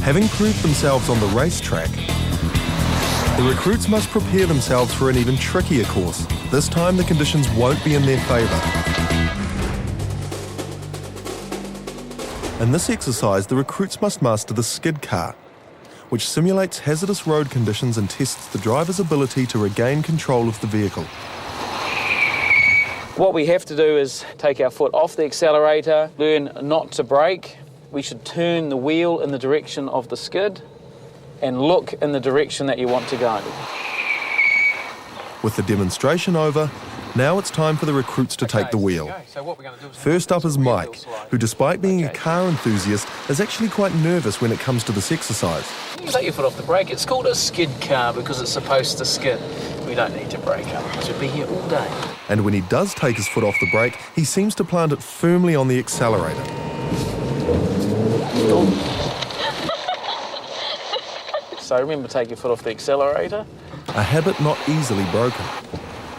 Having proved themselves on the racetrack, the recruits must prepare themselves for an even trickier course. This time the conditions won't be in their favour. In this exercise, the recruits must master the skid car, which simulates hazardous road conditions and tests the driver's ability to regain control of the vehicle. What we have to do is take our foot off the accelerator, learn not to brake. We should turn the wheel in the direction of the skid and look in the direction that you want to go. With the demonstration over, now it's time for the recruits to take the wheel. First up is Mike, who despite being a car enthusiast, is actually quite nervous when it comes to this exercise. You take your foot off the brake. It's called a skid car because it's supposed to skid. We don't need to brake up, because we'll be here all day. And when he does take his foot off the brake, he seems to plant it firmly on the accelerator. So remember, take your foot off the accelerator. A habit not easily broken.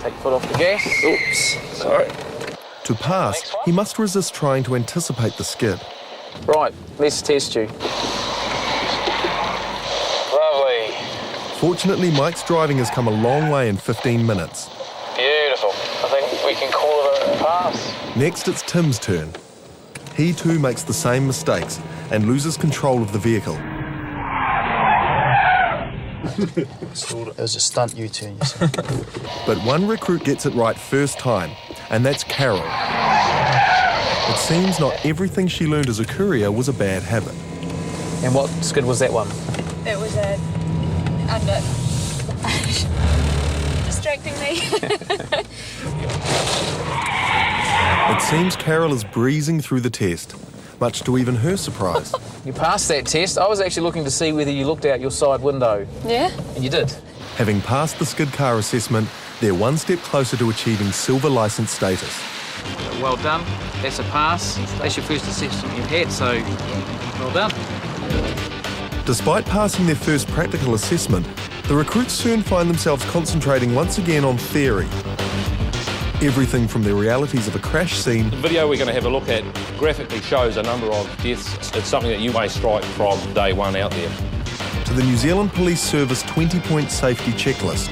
Take your foot off the gas. Oops, sorry. To pass, he must resist trying to anticipate the skid. Right, let's test you. Lovely. Fortunately, Mike's driving has come a long way in 15 minutes. Beautiful. I think we can call it a pass. Next, it's Tim's turn. He too makes the same mistakes and loses control of the vehicle. It was a stunt U-turn, you see. But one recruit gets it right first time, and that's Carol. It seems not everything she learned as a courier was a bad habit. And what skid was that one? It was a under distracting me. It seems Carol is breezing through the test, much to even her surprise. You passed that test. I was actually looking to see whether you looked out your side window. Yeah? And you did. Having passed the skid car assessment, they're one step closer to achieving silver licence status. Well done. That's a pass. That's your first assessment you've had, so well done. Despite passing their first practical assessment, the recruits soon find themselves concentrating once again on theory. Everything from the realities of a crash scene. The video we're going to have a look at graphically shows a number of deaths. It's something that you may strike from day one out there. To the New Zealand Police Service 20-point safety checklist.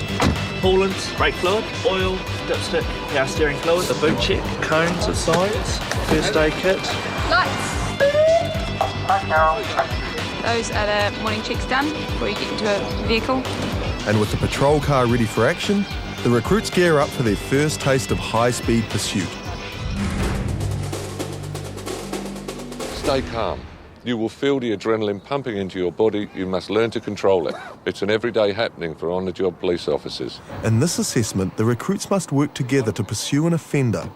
Coolants, brake fluid, oil, dipstick, power steering fluid, the boot check, cones at sides, first aid kit. Lights. Those are the morning checks done before you get into a vehicle. And with the patrol car ready for action, the recruits gear up for their first taste of high-speed pursuit. Stay calm. You will feel the adrenaline pumping into your body. You must learn to control it. It's an everyday happening for on-the-job police officers. In this assessment, the recruits must work together to pursue an offender,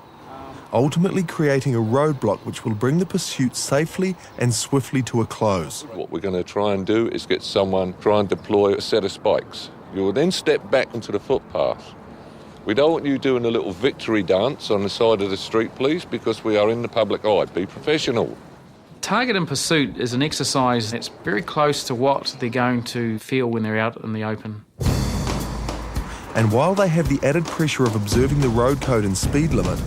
ultimately creating a roadblock which will bring the pursuit safely and swiftly to a close. What we're going to try and do is get someone, try and deploy a set of spikes. You will then step back onto the footpath. We don't want you doing a little victory dance on the side of the street, please, because we are in the public eye. Be professional. Target and pursuit is an exercise that's very close to what they're going to feel when they're out in the open. And while they have the added pressure of observing the road code and speed limit,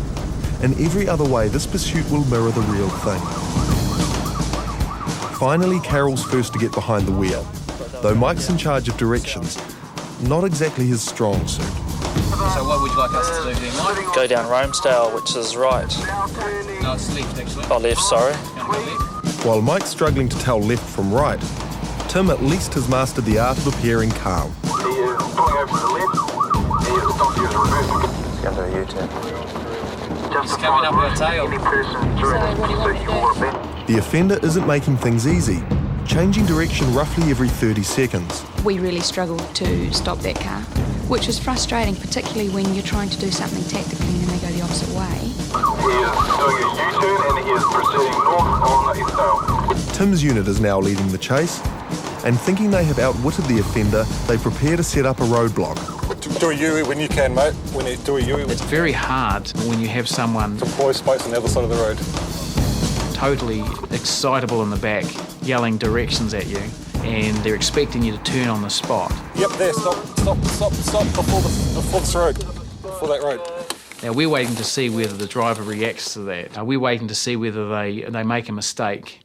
in every other way this pursuit will mirror the real thing. Finally, Carol's first to get behind the wheel, though Mike's in charge of directions, not exactly his strong suit. So what would you like us to do there, Mike? Go down Romesdale, which is right. No, it's left, actually. Oh, left, sorry. While Mike's struggling to tell left from right, Tim at least has mastered the art of appearing calm. He is pulling over to the left. He is stopped, he is reversing. He's going to do a U-turn. He's coming up with a tail. So what do you want me to do? The offender isn't making things easy, changing direction roughly every 30 seconds. We really struggled to stop that car, which was frustrating, particularly when you're trying to do something tactically and then they go the opposite way. He is doing a U-turn and he is proceeding north on Eastdale. Tim's unit is now leading the chase, and thinking they have outwitted the offender, they prepare to set up a roadblock. Do a U when you can, mate. When you do a U, It's very hard when you have someone deploy spikes on the other side of the road. totally excitable in the back, yelling directions at you, and they're expecting you to turn on the spot. Yep, there, stop before this road, before that road. Now, we're waiting to see whether the driver reacts to that. We're waiting to see whether they make a mistake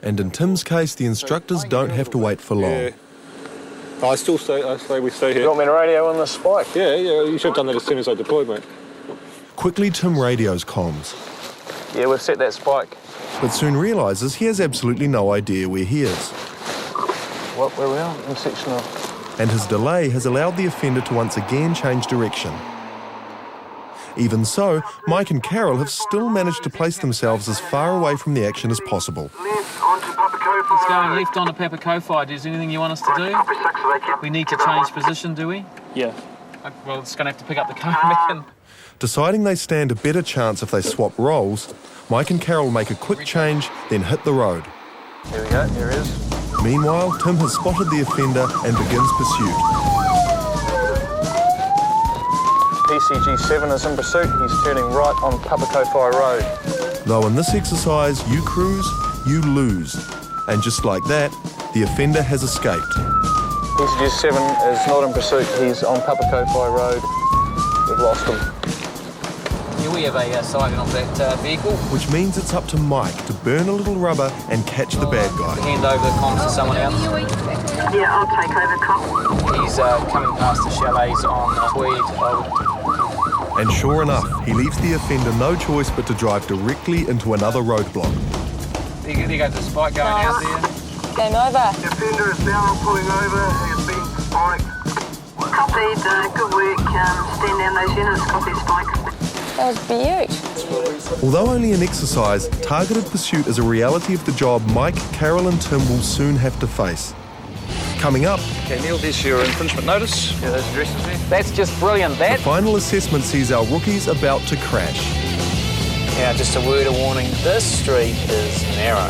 And in Tim's case, the instructors don't have to wait for long. Yeah. I say we stay here. You want me to radio on the spike? Yeah, you should have done that as soon as I deployed, mate. Quickly, Tim radios comms, Yeah, we've set that spike. but soon realises he has absolutely no idea where he is. Where we are? In section of... And his delay has allowed the offender to once again change direction. Even so, Mike and Carol have still managed to place themselves as far away from the action as possible. Left onto Papa Kofi. It's going left onto Papa Kofi. Is there anything you want us to do? We need to change position, do we? Yeah. Well, it's going to have to pick up the cone again. Deciding they stand a better chance if they swap roles, Mike and Carol make a quick change, then hit the road. Here we go, here it is. Meanwhile, Tim has spotted the offender and begins pursuit. PCG7 is in pursuit. He's turning right on Papa Kofi Road. Though in this exercise, you cruise, you lose. And just like that, the offender has escaped. PCG7 is not in pursuit. He's on Papa Kofi Road. We've lost him. Yeah, we have a sighting of that vehicle. Which means it's up to Mike to burn a little rubber and catch the bad guy. Hand over the comms to someone else. Yeah, I'll take over comms. He's coming past the chalets on Tweed. And sure enough, he leaves the offender no choice but to drive directly into another roadblock. There goes the spike going out there. Game over. The offender is now pulling over. He's been spiked. Copied. Good work. Stand down those units. Copy spike. That was beaut. Although only an exercise, targeted pursuit is a reality of the job Mike, Carol and Tim will soon have to face. Coming up, Okay, Neil, there's your infringement notice. Yeah, those addresses there. That's just brilliant. the final assessment sees our rookies about to crash. Yeah, just a word of warning. This street is narrow.